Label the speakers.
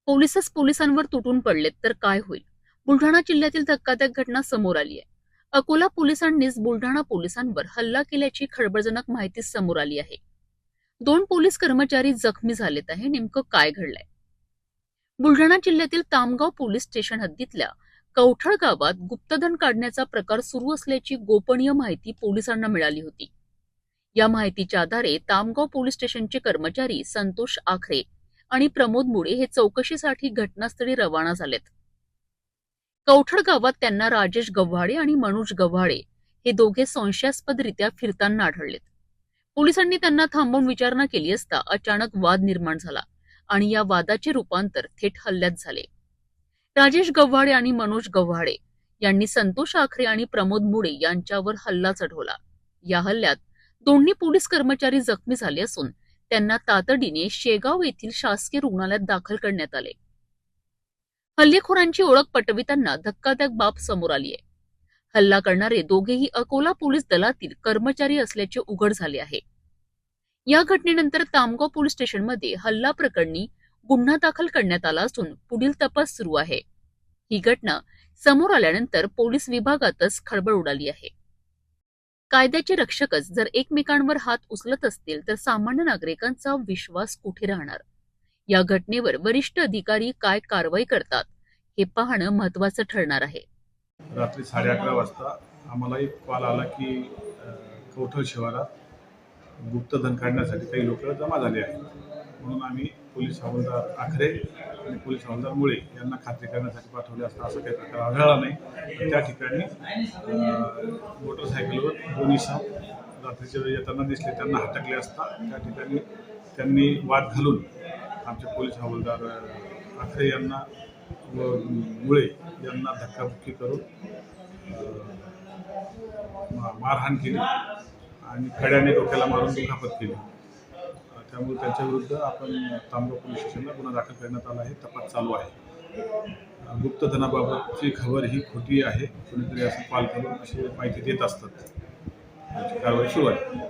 Speaker 1: पोलिसच पोलिसांवर तुटून पडलेत तर काय होईल? बुलढाणा जिल्ह्यातील धक्कादायक घटना समोर आली आहे. अकोला पोलिसांनीच बुलढाणा पोलिसांवर हल्ला केल्याची खळबळजनक माहिती समोर आली आहे. 2 पोलीस कर्मचारी जखमी झालेत आहे. नेमकं काय घडलंय? बुलढाणा जिल्ह्यातील तामगाव पोलीस स्टेशन हद्दीतल्या कवठळ गावात गुप्तधन काढण्याचा प्रकार सुरू असल्याची गोपनीय माहिती पोलिसांना मिळाली होती. या माहितीच्या आधारे तामगाव पोलीस स्टेशनचे कर्मचारी संतोष आखरे आणि प्रमोद मुळे हे चौकशीसाठी घटनास्थळी रवाना झालेत. कवठळ गावात त्यांना राजेश गव्हाळे आणि मनोज गव्हाळे हे दोघे संशयास्पदरित्या फिरताना आढळलेत. पोलिसांनी त्यांना थांबवून विचारणा केली असता अचानक वाद निर्माण झाला आणि या वादाचे रूपांतर थेट हल्ल्यात झाले. राजेश गव्हाळे आणि मनोज गव्हाळे यांनी संतोष आखरे आणि प्रमोद मुळे यांच्यावर हल्ला चढवला. या हल्ल्यात दोन्ही पोलीस कर्मचारी जखमी झाले असून त्यांना तातडीने शेगाव येथील शासकीय रुग्णालयात दाखल करण्यात आले. हल्लेखोरांची ओळख पटविताना धक्कादायक बाब समोर आली आहे. हल्ला करणारे दोघेही अकोला पोलीस दलातील कर्मचारी असल्याचे उघड झाले आहे. या घटनेनंतर तामगाव पोलीस स्टेशनमध्ये हल्ला प्रकरणी गुन्हा दाखल करण्यात आला असून पुढील तपास सुरू आहे. ही घटना समोर आल्यानंतर पोलीस विभागातच खळबळ उडाली आहे. कायद्याचे रक्षकच जर एकमेकांवर हात उचलत असतील तर सामान्य नागरिकांचा विश्वास कुठे राहणार? या घटनेवर वरिष्ठ अधिकारी काय कारवाई करतात हे पाहणं महत्त्वाचं ठरणार आहे.
Speaker 2: रात्री 11:30 वाजता आम्हाला एक कॉल आला की कवठळ शिवारात गुप्तधन काढण्यासाठी काही लोक जमा झाले आहेत. म्हणून आम्ही पोलीस हवालदार आखरे आणि पोलीस हवालदार मुळे यांना खात्री करण्यासाठी पाठवले असता असं काही प्रकार आढळला नाही. तर त्या ठिकाणी मोटरसायकलवर 2 इसम रात्रीच्या वेळी येताना दिसले. त्यांना हटकले असता त्या ठिकाणी त्यांनी वाद घालून आमचे पोलीस हवालदार आखरे यांना व मुळे यांना धक्काबुक्की करून मारहाण केली आणि खड्याने डोक्याला मारून दुखापत केली. त्यामुळे त्यांच्याविरुद्ध आपण तामगाव पोलीस स्टेशनला गुन्हा दाखल करण्यात आला आहे. तपास चालू आहे. गुप्तधनाबाबतची खबर ही खोटी आहे. कोणीतरी असं कॉल करून अशी माहिती देत असतात. कारवाई सुरू आहे.